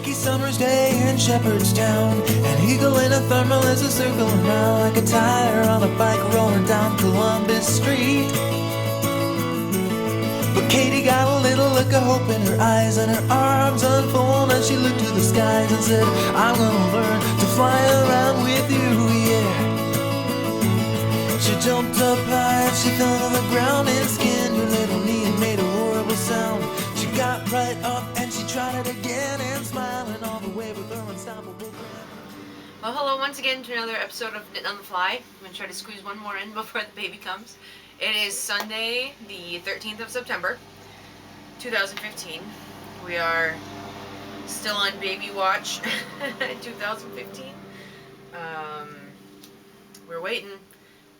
sticky summer's day in Shepherdstown. An eagle in a thermal is a circling around like a tire on a bike rolling down Columbus Street. But Katie got a little look of hope in her eyes, and her arms unfolded and she looked to the skies and said, I'm gonna learn to fly around with you, yeah. She jumped up high and she fell to the ground and skinned her little knee and made a horrible sound. She got right up and she tried it again and smiling all the way with her unstoppable grin. Well, hello once again to another episode of Knitting on the Fly. I'm going to try to squeeze one more in before the baby comes. It is Sunday, the 13th of September, 2015. We are still on baby watch, 2015. We're waiting.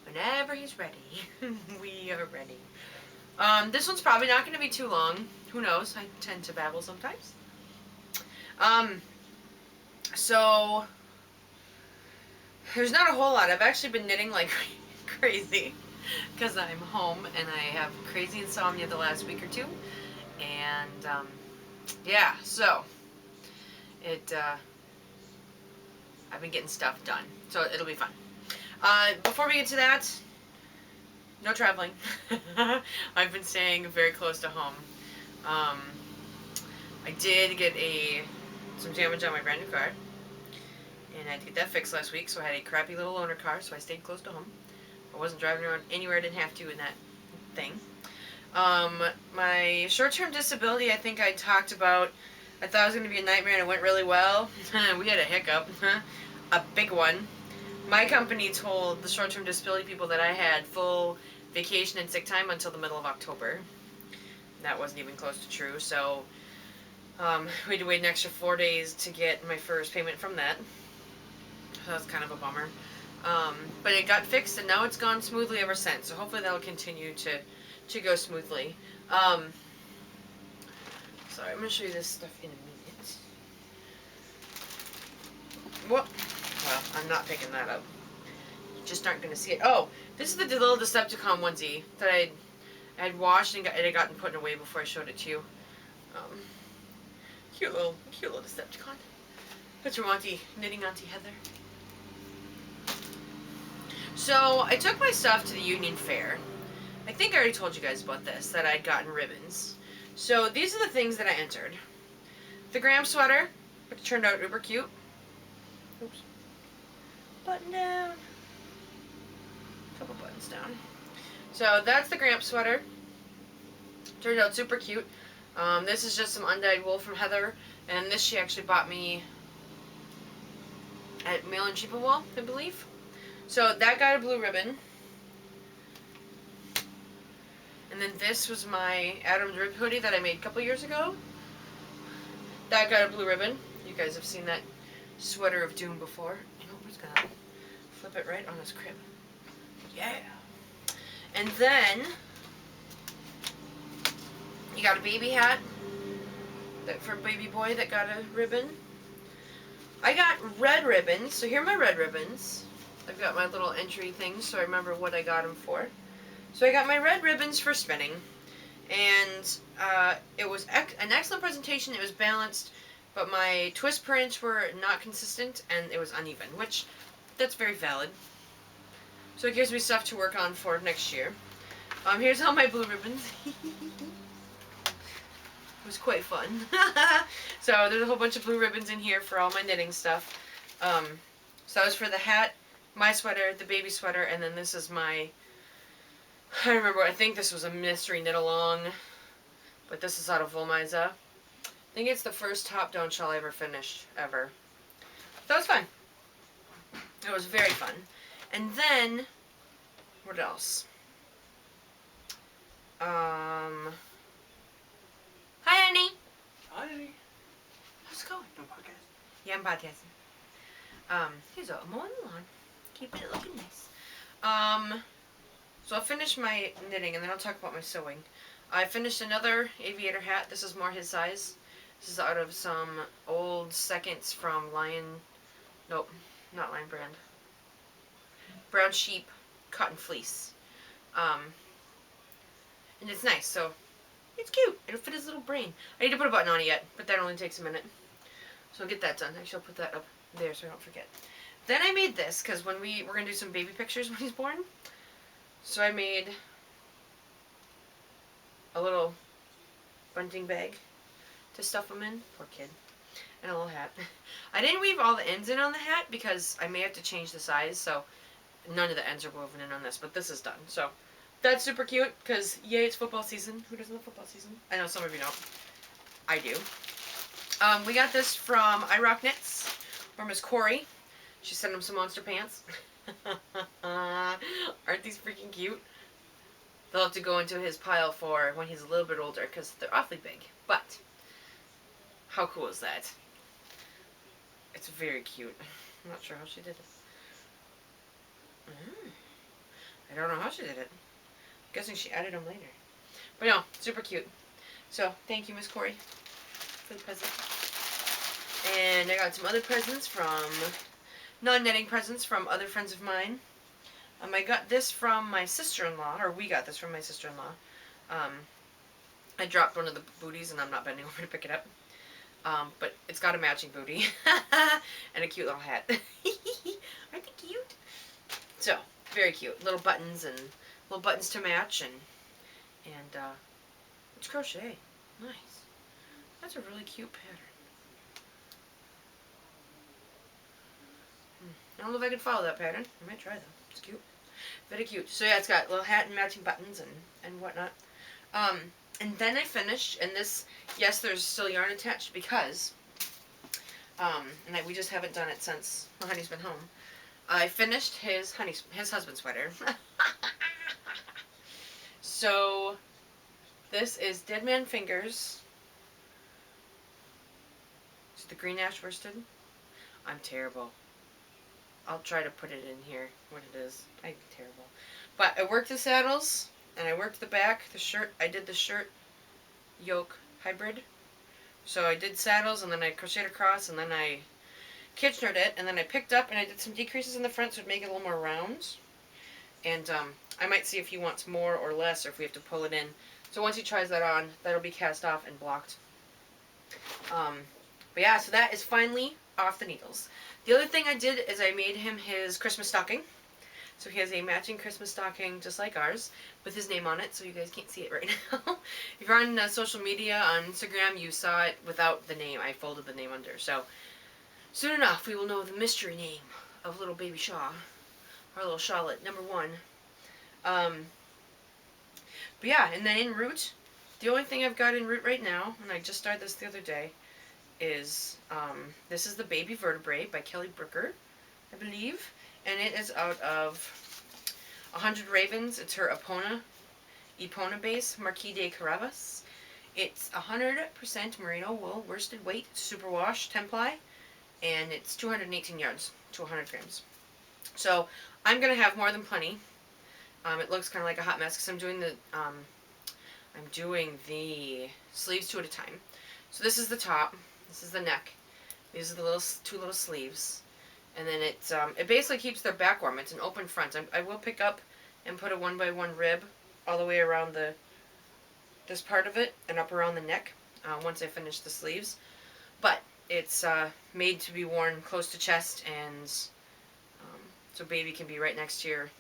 Whenever he's ready, we are ready. This one's probably not going to be too long. Who knows? I tend to babble sometimes. So there's not a whole lot. I've actually been knitting like crazy because I'm home and I have crazy insomnia the last week or two. And yeah, so I've been getting stuff done, so it'll be fun. Before we get to that, no traveling. I've been staying very close to home. I did get some damage on my brand new car, and I had to get that fixed last week, so I had a crappy little loaner car, so I stayed close to home. I wasn't driving around anywhere I didn't have to in that thing. My short-term disability, I think I talked about. I thought it was going to be a nightmare, and it went really well. We had a hiccup, a big one. My company told the short-term disability people that I had full vacation and sick time until the middle of October. That wasn't even close to true, so we had to wait an extra 4 days to get my first payment from that. So that was kind of a bummer. But it got fixed, and now it's gone smoothly ever since, so hopefully that'll continue to go smoothly. Sorry, I'm going to show you this stuff in a minute. Well, I'm not picking that up. You just aren't going to see it. Oh, this is the little Decepticon onesie that I had washed and it had gotten put away before I showed it to you. Cute little Decepticon. That's your knitting auntie Heather. So I took my stuff to the Union Fair. I think I already told you guys about this, that I'd gotten ribbons. So these are the things that I entered. The Graham sweater, which turned out uber cute. Oops. Button down. Couple buttons down. So that's the Gramp sweater. Turned out super cute. This is just some undyed wool from Heather, and this she actually bought me at Mail and Cheap and Wool, I believe. So that got a blue ribbon. And then this was my Adam's Rib hoodie that I made a couple years ago. That got a blue ribbon. You guys have seen that sweater of doom before. You know, we're just gonna flip it right on his crib. Yeah. And then you got a baby hat for baby boy that got a ribbon. I got red ribbons. So here are my red ribbons. I've got my little entry things so I remember what I got them for. So I got my red ribbons for spinning, and it was an excellent presentation. It was balanced, but my twist prints were not consistent and it was uneven, which that's very valid. So it gives me stuff to work on for next year. Here's all my blue ribbons. It was quite fun. So there's a whole bunch of blue ribbons in here for all my knitting stuff. So that was for the hat, my sweater, the baby sweater, and then this is my, I remember, I think this was a mystery knit along, but this is out of Volmiza. I think it's the first top-down shawl I ever finished, ever. That was fun. It was very fun. And then, what else? Hi, honey. Hi. How's it going? No podcast. Yeah, I'm podcasting. Here's a mowing the lawn. Keeping it looking nice. So I'll finish my knitting and then I'll talk about my sewing. I finished another aviator hat. This is more his size. This is out of some old seconds from Lion, nope, not Lion Brand. Brown Sheep Cotton Fleece. And it's nice, so it's cute. It'll fit his little brain. I need to put a button on it yet, but that only takes a minute. So I'll get that done. Actually, I'll put that up there so I don't forget. Then I made this, because when we're going to do some baby pictures when he's born. So I made a little bunting bag to stuff him in. Poor kid. And a little hat. I didn't weave all the ends in on the hat because I may have to change the size, so none of the ends are woven in on this, but this is done. So that's super cute because, yay, it's football season. Who doesn't love football season? I know some of you don't. I do. We got this from iRock Knits from Miss Corey. She sent him some monster pants. Aren't these freaking cute? They'll have to go into his pile for when he's a little bit older because they're awfully big. But how cool is that? It's very cute. I'm not sure how she did it. I don't know how she did it. I'm guessing she added them later. But no, super cute. So, thank you, Miss Corey, for the present. And I got some other presents from, non-knitting presents from other friends of mine. I got this from my sister-in-law, or we got this from my sister-in-law. I dropped one of the booties and I'm not bending over to pick it up. But it's got a matching booty and a cute little hat. Aren't they cute? So, very cute. Little buttons to match and it's crochet. Nice. That's a really cute pattern. I don't know if I can follow that pattern. I might try though. It's cute. Very cute. So yeah, it's got a little hat and matching buttons and whatnot. And then I finished, and this, yes, there's still yarn attached because, we just haven't done it since my honey's been home. I finished his husband's sweater. So, this is Dead Man Fingers. Is it the green ash worsted? I'm terrible. I'll try to put it in here, what it is. I'm terrible. But I worked the saddles, and I worked the back, the shirt. I did the shirt yoke hybrid. So I did saddles, and then I crocheted across, and then I Kitchenered it, and then I picked up and I did some decreases in the front so it'd make it a little more round. And I might see if he wants more or less, or if we have to pull it in. So once he tries that on, that'll be cast off and blocked. But yeah, so that is finally off the needles. The other thing I did is I made him his Christmas stocking. So he has a matching Christmas stocking just like ours with his name on it, so you guys can't see it right now. If you're on social media, on Instagram, you saw it without the name. I folded the name under. So soon enough, we will know the mystery name of little baby Shaw, our little Charlotte, #1. But yeah, and then en route, the only thing I've got en route right now, and I just started this the other day, is this is the Baby Vertebrae by Kelly Brooker, I believe. And it is out of 100 Ravens. It's her Epona base, Marquis de Carabas. It's 100% merino wool, worsted weight, superwash, 10-ply, and it's 218 yards to 100 grams. So I'm going to have more than plenty. It looks kind of like a hot mess because I'm doing the sleeves 2 at a time. So this is the top, this is the neck, these are the two little sleeves. And then it basically keeps their back warm. It's an open front. I will pick up and put a 1x1 rib all the way around this part of it and up around the neck once I finish the sleeves. But it's made to be worn close to chest, and so baby can be right next to your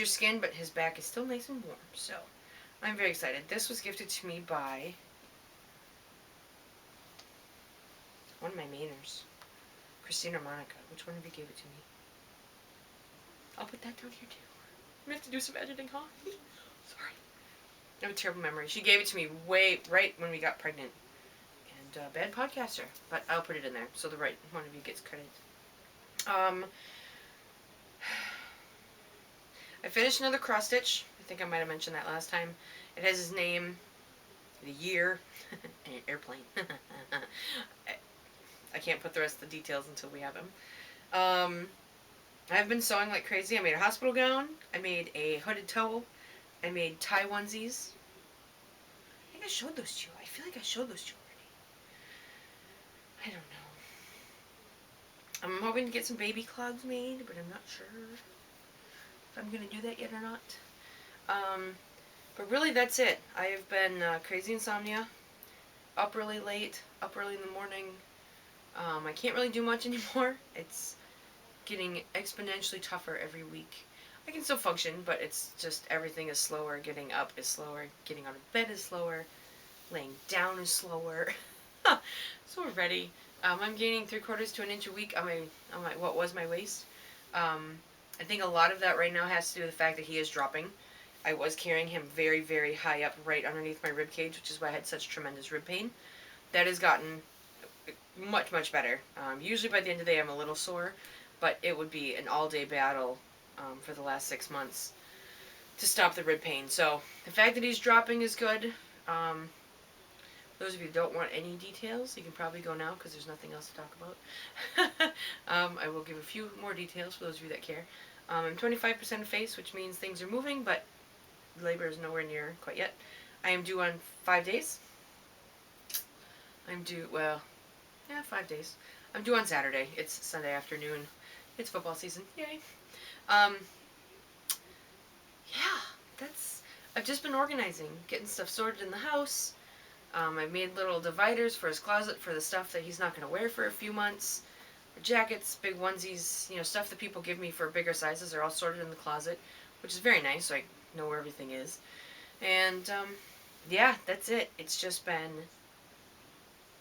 skin, but his back is still nice and warm. So I'm very excited. This was gifted to me by one of my Mainers. Christina or Monica. Which one of you gave it to me? I'll put that down here too. We have to do some editing, huh? Sorry. I have a terrible memory. She gave it to me right when we got pregnant. And bad podcaster. But I'll put it in there so the right one of you gets credit. I finished another cross stitch. I think I might have mentioned that last time. It has his name, the year, and an airplane. I can't put the rest of the details until we have him. I've been sewing like crazy. I made a hospital gown. I made a hooded towel. I made tie onesies. I think I showed those to you. I feel like I showed those to you already. I don't know. I'm hoping to get some baby clogs made, but I'm not sure if I'm going to do that yet or not. But really that's it. I have been crazy insomnia. Up really late. Up early in the morning. I can't really do much anymore. It's getting exponentially tougher every week. I can still function, but it's just everything is slower. Getting up is slower. Getting out of bed is slower. Laying down is slower. So we're ready. I'm gaining 3/4 to an inch a week on my what was my waist. I think a lot of that right now has to do with the fact that he is dropping. I was carrying him very, very high up right underneath my rib cage, which is why I had such tremendous rib pain. That has gotten much, much better. Usually by the end of the day I'm a little sore, but it would be an all-day battle for the last 6 months to stop the rib pain. So the fact that he's dropping is good. Those of you who don't want any details, you can probably go now because there's nothing else to talk about. I will give a few more details for those of you that care. I'm 25% of face, which means things are moving, but labor is nowhere near quite yet. I am due on 5 days. I'm due, well, yeah, 5 days. I'm due on Saturday. It's Sunday afternoon. It's football season. Yay. Yeah, I've just been organizing, getting stuff sorted in the house. I made little dividers for his closet for the stuff that he's not going to wear for a few months. Jackets, big onesies, stuff that people give me for bigger sizes are all sorted in the closet, which is very nice, so I know where everything is. And, yeah, that's it. It's just been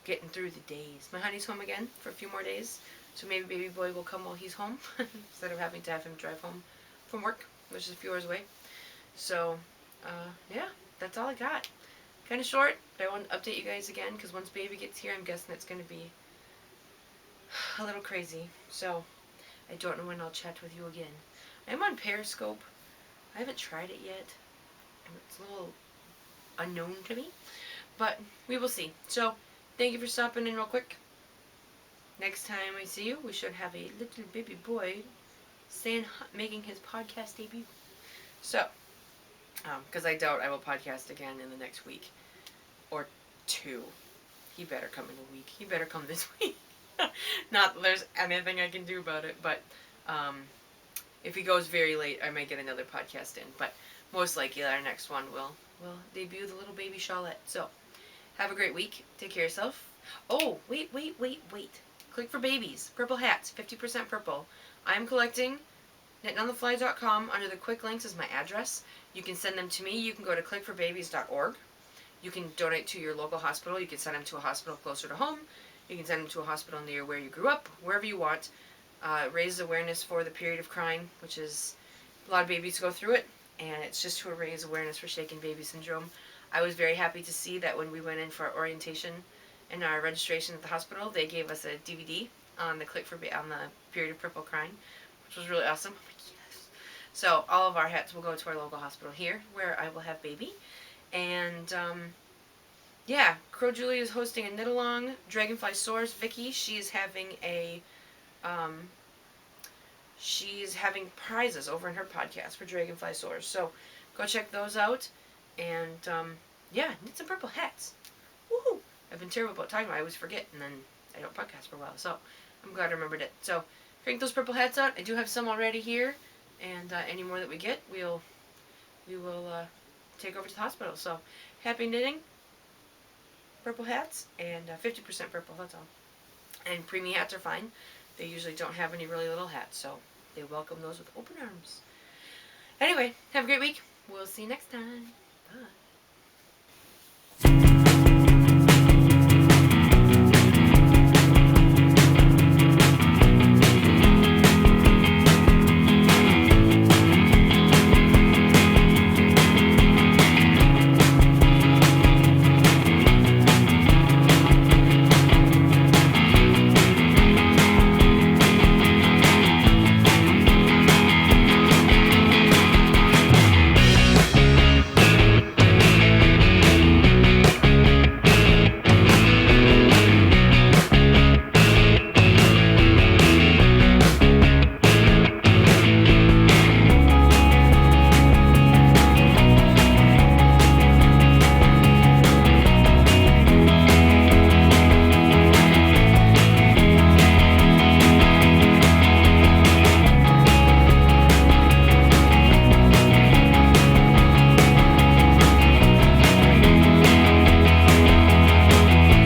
getting through the days. My honey's home again for a few more days, so maybe baby boy will come while he's home, instead of having to have him drive home from work, which is a few hours away. So, yeah, that's all I got. Kind of short, but I want to update you guys again, because once baby gets here, I'm guessing it's going to be a little crazy. So, I don't know when I'll chat with you again. I'm on Periscope. I haven't tried it yet. It's a little unknown to me, but we will see. So, thank you for stopping in real quick. Next time I see you, we should have a little baby boy making his podcast debut. So, because I doubt I will podcast again in the next week or 2. He better come in a week. He better come this week. Not that there's anything I can do about it, but if he goes very late, I might get another podcast in. But most likely our next one will debut the little baby Charlotte. So, have a great week. Take care of yourself. Oh, wait. Click for babies. Purple hats. 50% purple. I'm collecting. knittingonthefly.com. Under the quick links is my address. You can send them to me. You can go to clickforbabies.org. You can donate to your local hospital. You can send them to a hospital closer to home. You can send them to a hospital near where you grew up, wherever you want. Raise awareness for the period of crying, which is a lot of babies go through it, and it's just to raise awareness for shaken baby syndrome. I was very happy to see that when we went in for our orientation and our registration at the hospital, they gave us a DVD on the on the period of purple crying, which was really awesome. I'm like, yes. So all of our hats will go to our local hospital here, where I will have baby. And yeah, Crow Julie is hosting a knit along. Dragonfly Soars, Vicky, she's having prizes over in her podcast for Dragonfly Soars. So go check those out. And yeah, knit some purple hats. Woohoo! I've been terrible about talking about it. I always forget, and then I don't podcast for a while. So I'm glad I remembered it. So crank those purple hats out. I do have some already here, and any more that we get, we will take over to the hospital. So happy knitting. Purple hats and 50% purple. That's all. And preemie hats are fine. They usually don't have any really little hats, so they welcome those with open arms. Anyway, have a great week. We'll see you next time. Bye.